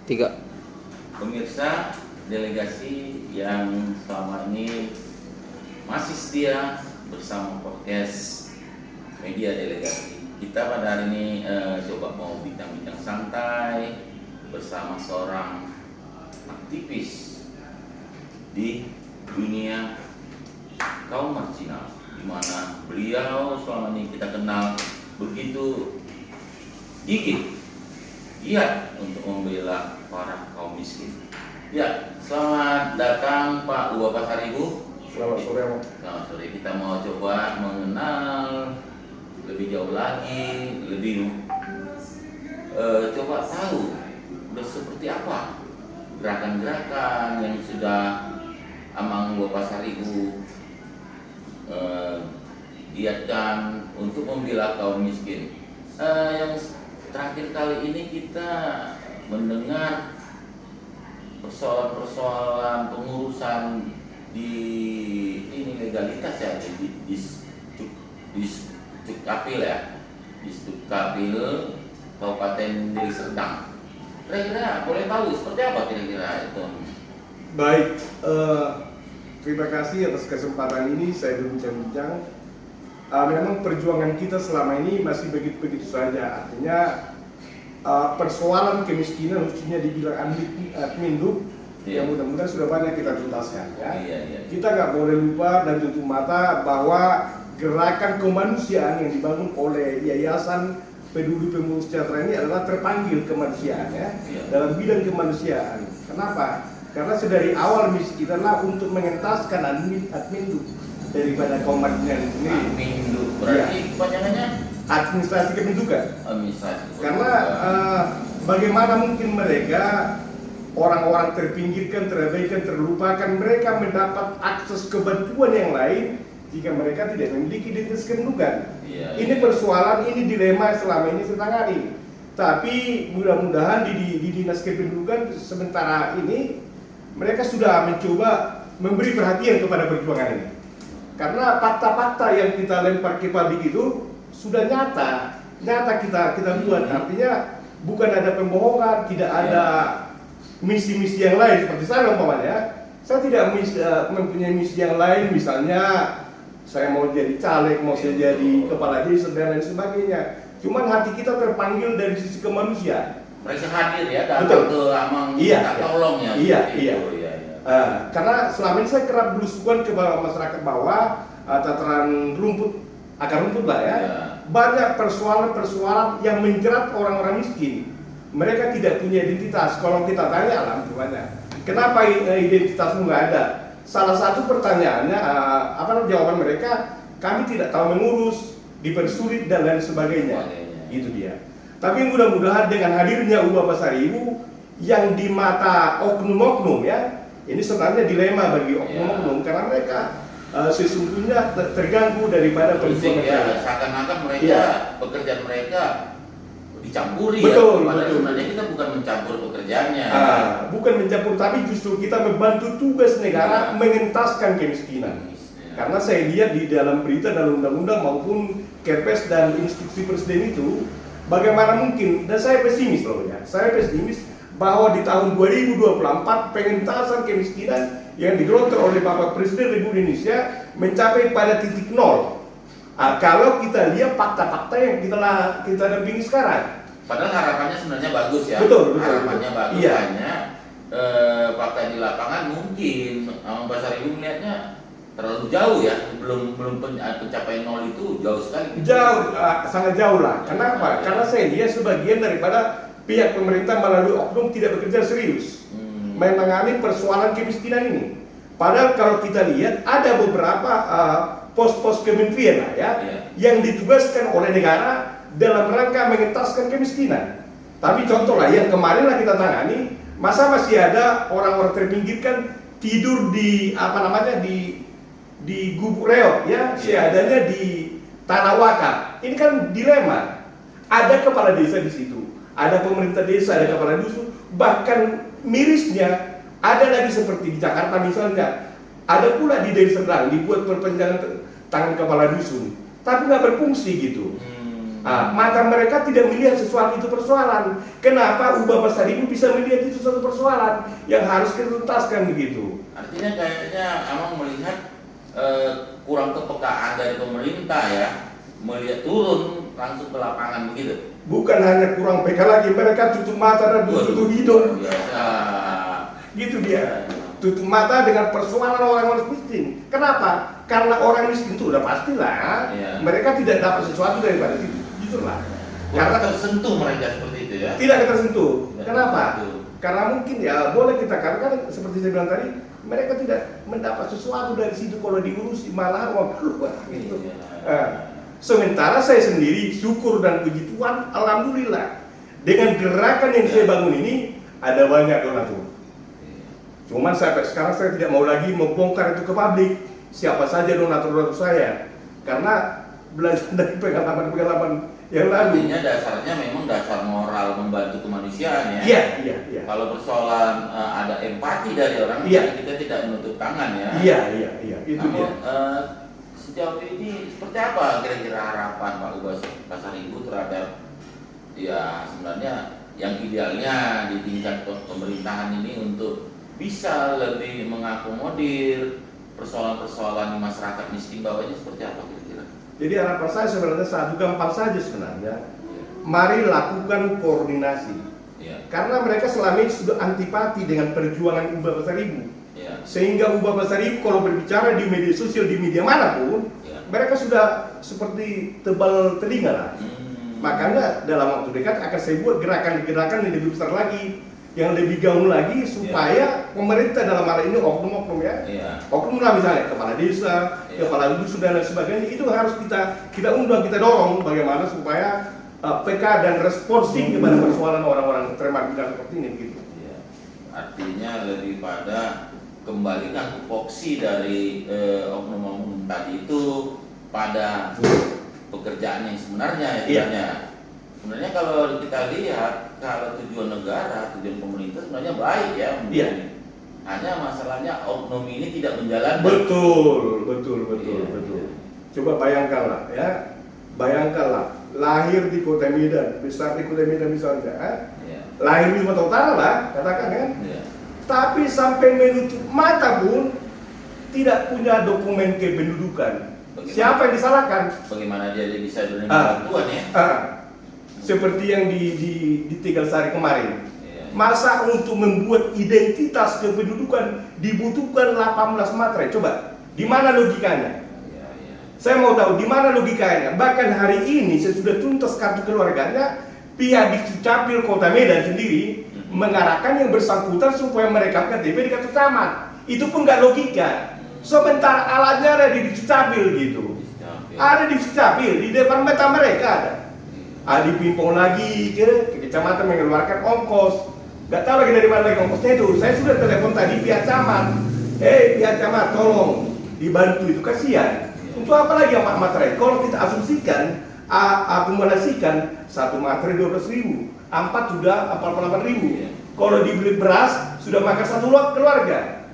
Tiga. Pemirsa delegasi yang selama ini masih setia bersama podcast media delegasi. Kita pada hari ini coba mau bincang-bincang santai bersama seorang aktivis di dunia kaum marginal, di mana beliau selama ini kita kenal begitu gigih, giat untuk membela para kaum miskin. Ya, selamat datang Pak Uwa Pasaribu. Selamat sore, Om. Selamat sore. Kita mau coba mengenal lebih jauh lagi, lebih coba tahu udah seperti apa gerakan-gerakan yang sudah Amang Uwa Pasaribu giatkan untuk membela kaum miskin. Yang terakhir kali ini kita mendengar persoalan-persoalan pengurusan di ini legalitas ya, di Sdukcapil ya, di Sdukcapil Kabupaten Deli Serdang. Kira-kira boleh tahu seperti apa kira-kira itu? Baik, terima kasih atas kesempatan ini saya berbincang-bincang. Memang perjuangan kita selama ini masih begitu-begitu saja. Artinya persoalan kemiskinan khususnya di bidang adminduk yang mudah-mudahan sudah banyak kita tuntaskan ya. Kita nggak boleh lupa dan tutup mata bahwa gerakan kemanusiaan yang dibangun oleh Yayasan Peduli Pemulung Sejahtera ini adalah terpanggil kemanusiaan ya, dalam bidang kemanusiaan. Kenapa? Karena sedari awal misi kita adalah untuk mengentaskan adminduk daripada kaum marginal ini sendiri. Adminduk berarti kepanjangannya administrasi kependudukan. Administrasi. Karena bagaimana mungkin mereka orang-orang terpinggirkan, terabaikan, terlupakan, mereka mendapat akses kebantuan yang lain jika mereka tidak memiliki identitas kependudukan. Ini persoalan, ini dilema selama ini saya tangani. Tapi mudah-mudahan di dinas kependudukan sementara ini mereka sudah mencoba memberi perhatian kepada perjuangan ini. Karena fakta-fakta yang kita lempar ke publik itu sudah nyata kita buat. Artinya bukan ada pembohongan, tidak ada misi-misi yang lain seperti saya umpamanya. Saya tidak mempunyai misi yang lain, misalnya saya mau jadi caleg, mau saya jadi kepala desa dan lain sebagainya. Cuman hati kita terpanggil dari sisi kemanusiaan. Mereka hadir ya, datang ke Amang minta tolong ya. Iya. Karena selama ini saya kerap belusukan ke masyarakat bawah, tataran rumput, akar rumput lah ya. Banyak persoalan-persoalan yang menjerat orang-orang miskin. Mereka tidak punya identitas. Kalau kita tanya, alhamdulillah, kenapa identitasmu nggak ada? Salah satu pertanyaannya, jawaban mereka, kami tidak tahu mengurus, dipersulit dan lain sebagainya. Itu dia. Tapi mudah-mudahan dengan hadirnya Uwa Pasaribu yang di mata oknum-oknum ya, ini sebenarnya dilema bagi oknum-oknum karena mereka sesungguhnya terganggu daripada perjuangan mereka. Seakan-akan mereka pekerjaan mereka dicampuri. Betul. Sebenarnya kita bukan mencampur pekerjaannya. Bukan mencampur, tapi justru kita membantu tugas negara mengentaskan kemiskinan. Karena saya lihat di dalam berita dalam undang-undang maupun Kepres dan instruksi presiden itu, bagaimana mungkin, dan saya pesimis loh ya, saya pesimis bahwa di tahun 2024 pengentasan kemiskinan yang digelontorkan oleh Bapak Presiden Republik Indonesia mencapai pada titik nol. Kalau kita lihat fakta-fakta yang kita dampingi sekarang. Padahal harapannya sebenarnya bagus ya. Betul. Harapannya bagus, hanya fakta di lapangan mungkin Amang Pasaribu melihatnya terlalu jauh ya, belum pencapaian nol itu jauh sekali. Sangat jauh lah. Kenapa? Karena saya lihat sebagian daripada pihak pemerintah melalui oknum tidak bekerja serius menangani persoalan kemiskinan ini. Padahal kalau kita lihat ada beberapa pos-pos kementerian lah ya, yang ditugaskan oleh negara dalam rangka mengentaskan kemiskinan. Tapi contoh lah yang kemarin lah kita tangani, masa masih ada orang-orang terpinggirkan tidur di di gubuk reok ya, seadanya di tanah wakaf. Ini kan dilema. Ada kepala desa di situ, ada pemerintah desa, ada kepala dusun, bahkan mirisnya ada lagi seperti di Jakarta misalnya, ada pula di Deli Serdang dibuat perpanjangan tangan kepala dusun, tapi nggak berfungsi gitu. Mata mereka tidak melihat sesuatu itu persoalan. Kenapa Ubah Pasar Ibu bisa melihat itu suatu persoalan yang harus kita tuntaskan begitu? Artinya kayaknya Amang melihat kurang kepekaan dari pemerintah ya, melihat turun langsung ke lapangan begitu. Bukan hanya kurang peka lagi, mereka tutup mata dan tutup hidung. Biasa. Gitu dia. Tutup mata dengan persoalan orang-orang miskin. Kenapa? Karena orang miskin itu udah pastilah mereka tidak dapat sesuatu daripada itu. Itulah. Karena tersentuh mereka seperti itu ya. Tidak tersentuh. Kenapa? Tersentuh. Karena mungkin ya boleh kita katakan seperti saya bilang tadi, mereka tidak mendapat sesuatu dari situ kalau diurus malah uang keluar gitu. Sementara saya sendiri syukur dan puji Tuhan, alhamdulillah dengan gerakan yang saya bangun ini ada banyak donatur. Cuman sampai sekarang saya tidak mau lagi membongkar itu ke publik siapa saja donatur saya, karena belajar dari pengalaman-pengalaman yang lalu. Artinya dasarnya memang dasar moral membantu kemanusiaan ya. Iya. Kalau persoalan ada empati dari orang, kita tidak menutup tangan ya. Iya. Itu Namun, dia. sejauh ini seperti apa kira-kira harapan Pak Ubah Pasar Ibu terhadap ya sebenarnya yang idealnya di tingkat pemerintahan ini untuk bisa lebih mengakomodir persoalan-persoalan di masyarakat miskin bawahnya seperti apa kira-kira? Jadi harapan saya sebenarnya satu, gampang saja sebenarnya. Mari lakukan koordinasi. Karena mereka selama ini sudah antipati dengan perjuangan Ubah Pasar Ibu. Sehingga Ubah Pasar Ibu kalau berbicara di media sosial, di media manapun, mereka sudah seperti tebal telinga lah. Makanya dalam waktu dekat akan saya buat gerakan-gerakan yang lebih besar lagi, yang lebih gaung lagi, supaya pemerintah dalam hal ini oknum-oknum oknum lah, misalnya kepala desa, kepala dusun dan lain sebagainya, itu harus kita undang, kita dorong bagaimana supaya peka dan responsif kepada persoalan orang-orang termarginal seperti ini gitu. Artinya lebih pada kembalikan tupoksi dari oknum-oknum tadi itu pada pekerjaan yang sebenarnya istilahnya. Sebenarnya kalau kita lihat, kalau tujuan negara, tujuan pemerintah sebenarnya baik ya. Hanya masalahnya oknum ini tidak menjalankan. Betul. Coba bayangkanlah ya, lahir di Kota Medan, besar di Kota Medan misalnya, lahir di Sumatera Utara lah, katakan kan. Tapi sampai menutup mata pun tidak punya dokumen kependudukan. Siapa yang disalahkan? Bagaimana dia bisa menerima bantuan ya? Seperti yang di Tegalsari kemarin. Masa untuk membuat identitas kependudukan dibutuhkan 18 materai? Coba, di mana logikanya? Saya mau tahu di mana logikanya. Bahkan hari ini sesudah tuntas kartu keluarganya, pihak Dukcapil Kota Medan sendiri mengarahkan yang bersangkutan supaya mereka KTP di kartu camat. Itu pun nggak logika. Sementara alatnya ada di Dukcapil gitu. Ada di Dukcapil, di depan mata mereka ada. Dipimpong lagi ke kecamatan mengeluarkan ongkos. Gak tahu lagi dari mana lagi ongkosnya itu. Saya sudah telepon tadi pihak camat. Pihak camat tolong dibantu itu, kasihan. Untuk apa lagi yang Pak materai? Kalau kita asumsikan, akumulasikan satu materai 12.000, 4 sudah 48.000. Kalau dibeli beras sudah makan satu keluarga.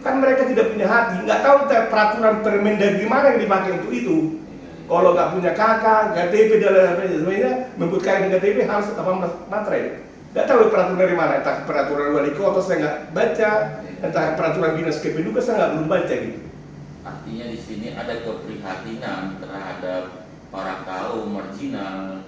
Kan mereka tidak punya hati, nggak tahu peraturan Permendagri mana yang dipakai untuk itu. Kalau nggak punya kakak, KTP dan lain sebagainya, membutuhkan KTP harus 18 materai. Nggak tahu peraturan dari mana, entah peraturan wali kota saya nggak baca, entah peraturan dinas kependudukan saya belum baca gitu. Artinya di sini ada keprihatinan terhadap para kaum marginal.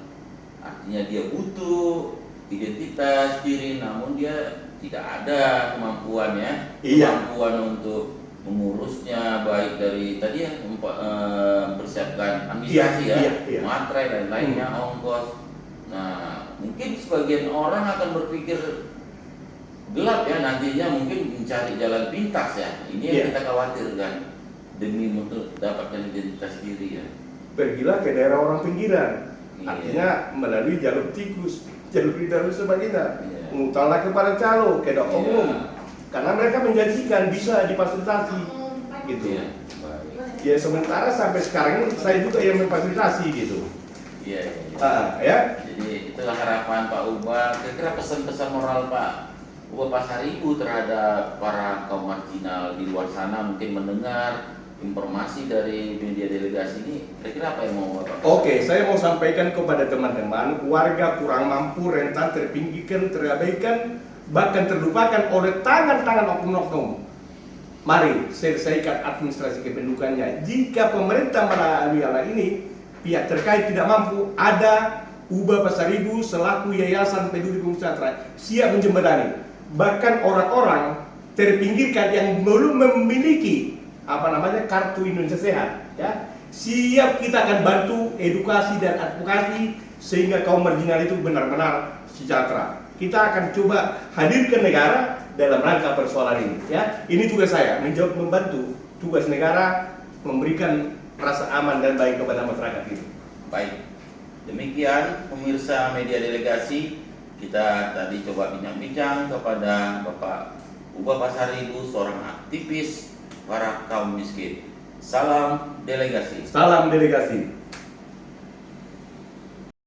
Artinya dia butuh identitas diri, namun dia tidak ada kemampuannya, kemampuan untuk mengurusnya, baik dari tadi ya mempersiapkan administrasi materai dan lainnya, ongkos. Nah, mungkin sebagian orang akan berpikir gelap ya, nantinya mungkin mencari jalan pintas ya. Ini yang kita khawatirkan demi untuk dapatkan identitas diri ya. Pergilah ke daerah orang pinggiran. Artinya melalui jalur tikus, jalur dan sebagainya. Ngutanglah kepada calo, ke umum. Karena mereka menjanjikan bisa difasilitasi gitu. Ya sementara sampai sekarang ini saya juga yang memfasilitasi gitu. Jadi itulah harapan Pak Ubah. Kira-kira pesan-pesan moral Pak Ubah Pasar Ibu terhadap para kaum marginal di luar sana mungkin mendengar informasi dari media delegasi ini, kira-kira apa yang mau Bapak? Oke, saya mau sampaikan kepada teman-teman, warga kurang mampu, rentan, terpinggirkan, terabaikan, bahkan terlupakan oleh tangan-tangan oknum-oknum. Mari selesaikan administrasi kependudukannya. Jika pemerintah melalui hal ini, pihak terkait tidak mampu, ada Ubah Pasaribu selaku Yayasan Peduli Bumi Sejahtera siap menjembatani. Bahkan orang-orang terpinggirkan yang belum memiliki kartu Indonesia Sehat, ya, siap kita akan bantu edukasi dan advokasi sehingga kaum marginal itu benar-benar sejahtera. Kita akan coba hadirkan negara dalam rangka persoalan ini, ya. Ini tugas saya, membantu tugas negara memberikan rasa aman dan baik kepada masyarakat itu. Baik, demikian pemirsa media delegasi, kita tadi coba bincang-bincang kepada Bapak Ubah Pasaribu, seorang aktivis para kaum miskin. Salam delegasi. Salam delegasi.